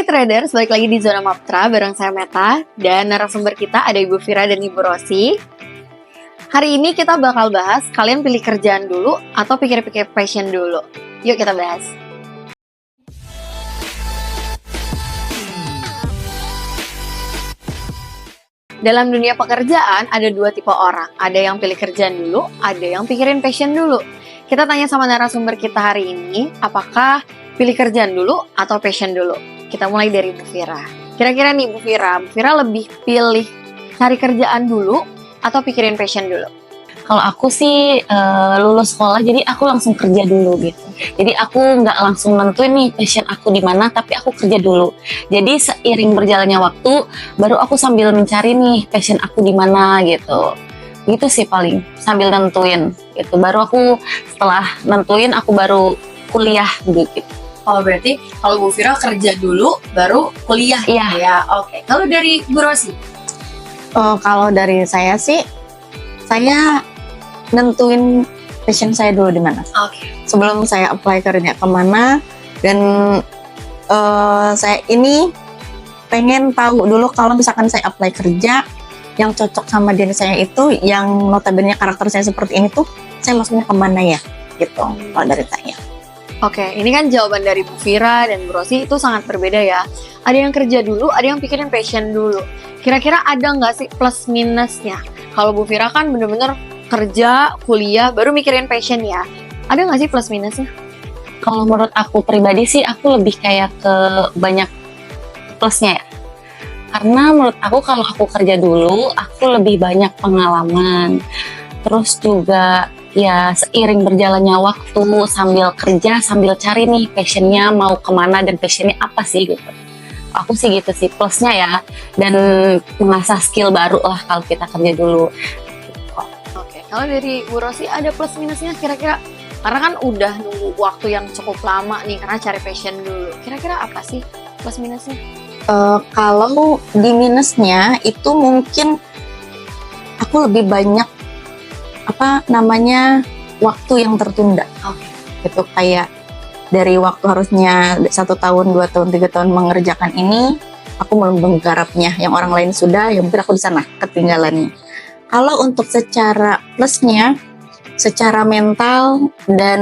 Hai traders, balik lagi di Zona Maptra bareng saya Meta dan narasumber kita ada Ibu Vira dan Ibu Rosi. Hari ini kita bakal bahas kalian pilih kerjaan dulu atau pikir-pikir passion dulu. Yuk kita bahas. Dalam dunia pekerjaan ada dua tipe orang. Ada yang pilih kerjaan dulu, ada yang pikirin passion dulu. Kita tanya sama narasumber kita hari ini, apakah pilih kerjaan dulu atau passion dulu? Kita mulai dari Bu Vira. Kira-kira nih Bu Vira lebih pilih cari kerjaan dulu atau pikirin passion dulu? Kalau aku sih lulus sekolah, jadi aku langsung kerja dulu gitu. Jadi aku nggak langsung nentuin nih passion aku di mana, tapi aku kerja dulu. Jadi seiring berjalannya waktu, baru aku sambil mencari nih passion aku di mana gitu. Gitu sih paling, sambil nentuin gitu. Baru aku setelah nentuin, aku baru kuliah gitu. Oh berarti kalau Bu Vira kerja dulu baru kuliah ya? Oke. Kalau dari Bu Rosi? Kalau dari saya sih, saya nentuin passion saya dulu di mana. Oke. Sebelum saya apply kerja kemana, dan saya ini pengen tahu dulu kalau misalkan saya apply kerja yang cocok sama diri saya itu, yang notabene karakter saya seperti ini tuh, saya masuknya kemana ya? Gitu. Kalau dari saya. Oke, ini kan jawaban dari Bu Vira dan Bu Rosi itu sangat berbeda ya. Ada yang kerja dulu, ada yang pikirin passion dulu. Kira-kira ada nggak sih plus minusnya? Kalau Bu Vira kan bener-bener kerja, kuliah, baru mikirin passion ya. Ada nggak sih plus minusnya? Kalau menurut aku pribadi sih, aku lebih kayak ke banyak plusnya ya. Karena menurut aku kalau aku kerja dulu, aku lebih banyak pengalaman. Terus juga ya seiring berjalannya waktu, sambil kerja, sambil cari nih passionnya mau kemana dan passionnya apa sih gitu. Aku sih gitu sih plusnya ya, dan mengasah skill baru lah kalau kita kerja dulu. Oke, kalau dari Bu Rosi ada plus minusnya kira-kira? Karena kan udah nunggu waktu yang cukup lama nih karena cari passion dulu. Kira-kira apa sih plus minusnya? Kalau di minusnya itu mungkin aku lebih banyak waktu yang tertunda. Oke. Gitu, kayak dari waktu harusnya 1 tahun, 2 tahun, 3 tahun mengerjakan ini, aku belum menggarapnya. Yang orang lain sudah, yang mungkin aku di sana ketinggalannya. Kalau untuk secara plusnya, secara mental dan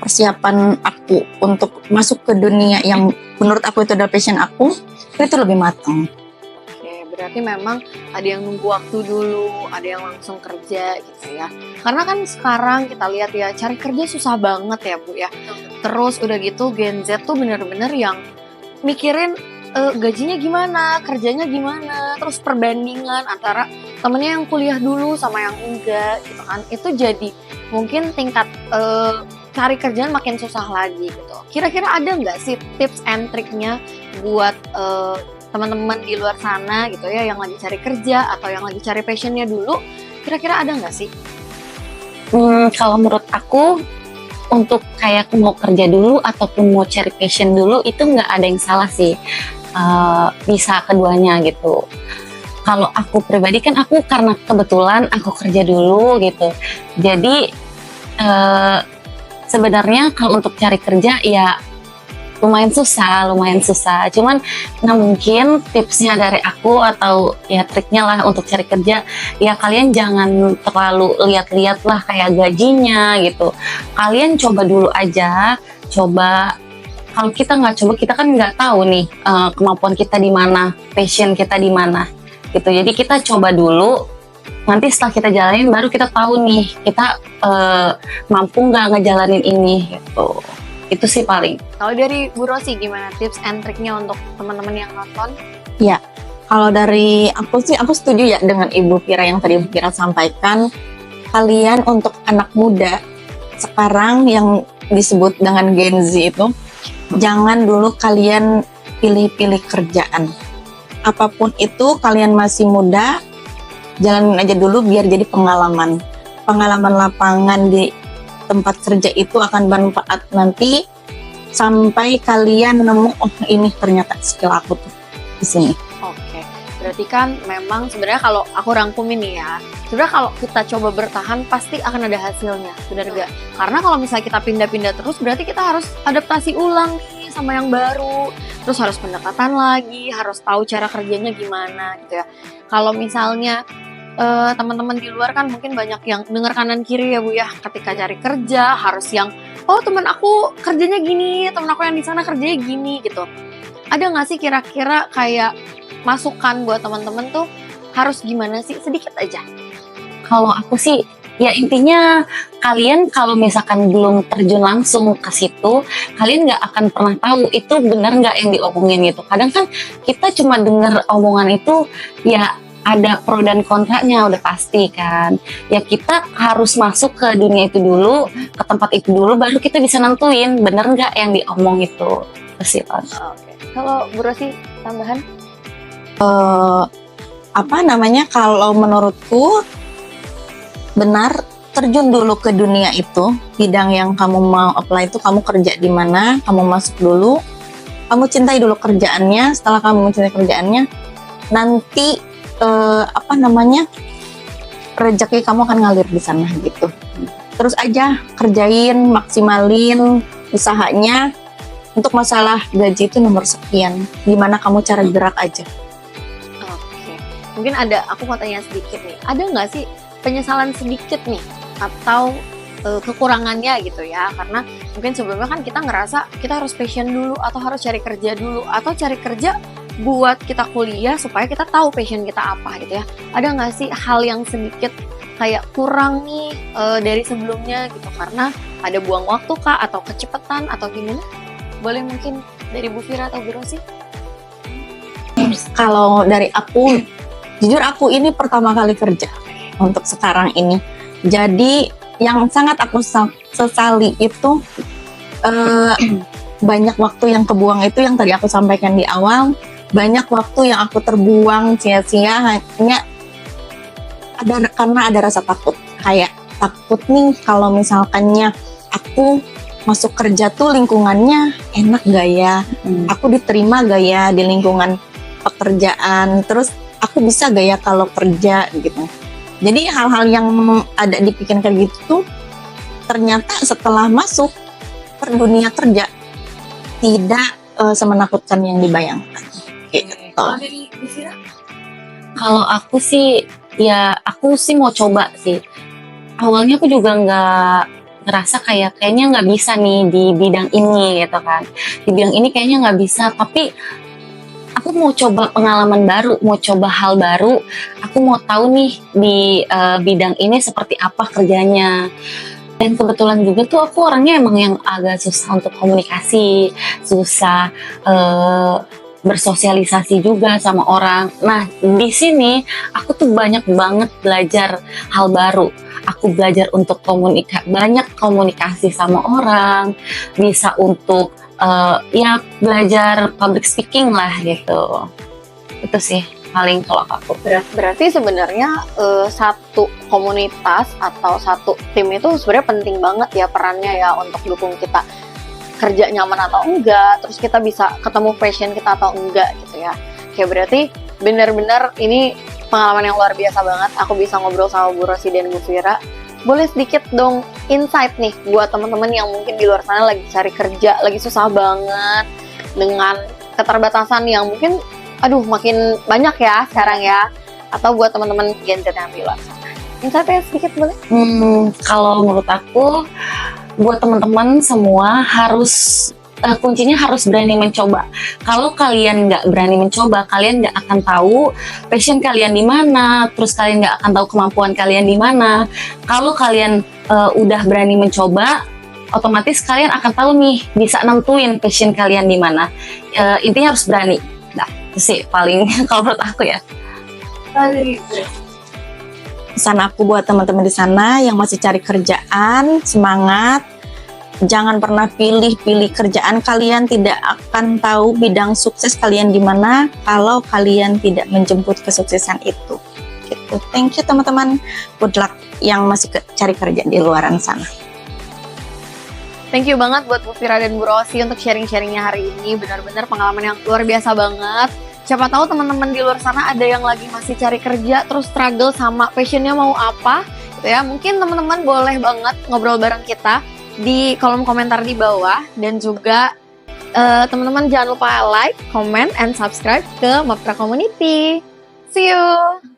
persiapan aku untuk masuk ke dunia yang menurut aku itu adalah passion aku, itu lebih matang. Berarti memang ada yang nunggu waktu dulu, ada yang langsung kerja gitu ya. Karena kan sekarang kita lihat ya, cari kerja susah banget ya Bu ya. Terus udah gitu Gen Z tuh bener-bener yang mikirin gajinya gimana, kerjanya gimana, terus perbandingan antara temennya yang kuliah dulu sama yang enggak gitu kan. Itu jadi mungkin tingkat cari kerjaan makin susah lagi gitu. Kira-kira ada nggak sih tips and triknya buat teman-teman di luar sana gitu ya, yang lagi cari kerja atau yang lagi cari passionnya dulu, kira-kira ada nggak sih? Kalau menurut aku, untuk kayak mau kerja dulu ataupun mau cari passion dulu, itu nggak ada yang salah sih. Bisa keduanya gitu. Kalau aku pribadi kan aku karena kebetulan aku kerja dulu gitu, jadi sebenarnya kalau untuk cari kerja ya lumayan susah. Cuman mungkin tipsnya dari aku atau ya triknya lah untuk cari kerja, ya kalian jangan terlalu lihat-lihat lah kayak gajinya gitu. Kalian coba dulu aja, kalau kita nggak coba, kita kan nggak tahu nih kemampuan kita di mana, passion kita di mana gitu. Jadi kita coba dulu, nanti setelah kita jalanin baru kita tahu nih kita mampu nggak ngejalanin ini gitu. Itu sih paling. Kalau dari Bu Rosi gimana tips and triknya untuk teman-teman yang nonton? Ya, kalau dari aku sih, aku setuju ya dengan Ibu Vira yang tadi Ibu Vira sampaikan. Kalian untuk anak muda sekarang yang disebut dengan Gen Z itu, jangan dulu kalian pilih-pilih kerjaan. Apapun itu, kalian masih muda, jalanin aja dulu biar jadi pengalaman. Pengalaman lapangan di tempat kerja itu akan bermanfaat nanti sampai kalian nemu, oh ini ternyata skill aku tuh di sini. Oke, berarti kan memang sebenarnya kalau aku rangkumin nih ya, sebenarnya kalau kita coba bertahan pasti akan ada hasilnya, benar gak? Karena kalau misalnya kita pindah-pindah terus berarti kita harus adaptasi ulang nih sama yang baru, terus harus pendekatan lagi, harus tahu cara kerjanya gimana gitu ya. Kalau misalnya teman-teman di luar kan mungkin banyak yang dengar kanan kiri ya Bu ya, ketika cari kerja harus yang oh teman aku kerjanya gini, teman aku yang di sana kerjanya gini gitu. Ada nggak sih kira-kira kayak masukan buat teman-teman tuh harus gimana sih, sedikit aja? Kalau aku sih ya intinya kalian kalau misalkan belum terjun langsung ke situ, kalian nggak akan pernah tahu itu benar nggak yang diomongin gitu. Kadang kan kita cuma dengar omongan itu ya ada pro dan kontranya udah pasti kan. Ya kita harus masuk ke dunia itu dulu, ke tempat itu dulu, baru kita bisa nentuin benar nggak yang diomong itu. Kesimpulan. Oke. Kalau Bu Rosi tambahan? Kalau menurutku benar terjun dulu ke dunia itu, bidang yang kamu mau apply itu, kamu kerja di mana, kamu masuk dulu, kamu cintai dulu kerjaannya. Setelah kamu mencintai kerjaannya, nanti rezeki kamu akan ngalir di sana gitu. Terus aja kerjain, maksimalin usahanya. Untuk masalah gaji itu nomor sekian, gimana kamu cara gerak aja. Oke. Mungkin aku mau tanya sedikit nih, ada nggak sih penyesalan sedikit nih atau kekurangannya gitu ya, karena mungkin sebelumnya kan kita ngerasa kita harus passion dulu atau harus cari kerja dulu, atau cari kerja buat kita kuliah supaya kita tahu passion kita apa gitu ya. Ada nggak sih hal yang sedikit kayak kurang nih dari sebelumnya gitu, karena ada buang waktu kah atau kecepatan atau gimana? Boleh mungkin dari Bu Fira atau Bu Rosi? Kalau dari aku, jujur aku ini pertama kali kerja untuk sekarang ini. Jadi yang sangat aku sesali itu banyak waktu yang kebuang, itu yang tadi aku sampaikan di awal. Banyak waktu yang aku terbuang sia-sia hanya karena ada rasa takut. Kayak takut nih kalau misalkannya aku masuk kerja tuh lingkungannya enak gak ya? Aku diterima gak ya di lingkungan pekerjaan? Terus aku bisa gak ya kalau kerja gitu? Jadi hal-hal yang ada di pikiran kayak gitu tuh ternyata setelah masuk ke dunia kerja tidak semenakutkan yang dibayangkan. Gitu. Kalau aku sih mau coba sih. Awalnya aku juga nggak ngerasa kayaknya nggak bisa nih di bidang ini gitu kan. Di bidang ini kayaknya nggak bisa, tapi aku mau coba pengalaman baru, mau coba hal baru. Aku mau tahu nih di bidang ini seperti apa kerjanya. Dan kebetulan juga tuh aku orangnya emang yang agak susah untuk komunikasi, susah bersosialisasi juga sama orang. Nah, di sini aku tuh banyak banget belajar hal baru. Aku belajar untuk banyak komunikasi sama orang, bisa untuk belajar public speaking lah gitu. Itu sih paling kalau aku. Berarti sebenarnya satu komunitas atau satu tim itu sebenarnya penting banget ya perannya ya untuk dukung kita kerja nyaman atau enggak, terus kita bisa ketemu passion kita atau enggak gitu ya. Kayak berarti benar-benar ini pengalaman yang luar biasa banget. Aku bisa ngobrol sama Bu Rosi dan Bu Fira. Boleh sedikit dong insight nih buat teman-teman yang mungkin di luar sana lagi cari kerja, lagi susah banget dengan keterbatasan yang mungkin makin banyak ya sekarang ya. Atau buat teman-teman Gen Z yang di luar sana. Insight-nya sedikit boleh? Kalau menurut aku, buat teman-teman semua harus kuncinya harus berani mencoba. Kalau kalian nggak berani mencoba, kalian nggak akan tahu passion kalian di mana, terus kalian nggak akan tahu kemampuan kalian di mana. Kalau kalian udah berani mencoba, otomatis kalian akan tahu nih, bisa nentuin passion kalian di mana. Intinya harus berani. Nah, itu sih paling kalau menurut aku ya. Pesan aku buat teman-teman di sana yang masih cari kerjaan, semangat. Jangan pernah pilih-pilih kerjaan, kalian tidak akan tahu bidang sukses kalian di mana kalau kalian tidak menjemput kesuksesan itu. Gitu. Thank you teman-teman. Good luck yang masih cari kerja di luaran sana. Thank you banget buat Bu Fira dan Bu Rosi untuk sharing-sharingnya hari ini. Benar-benar pengalaman yang luar biasa banget. Siapa tahu teman-teman di luar sana ada yang lagi masih cari kerja, terus struggle sama passionnya mau apa, gitu ya. Mungkin teman-teman boleh banget ngobrol bareng kita di kolom komentar di bawah, dan juga teman-teman jangan lupa like, comment, and subscribe ke Maptra Community. See you!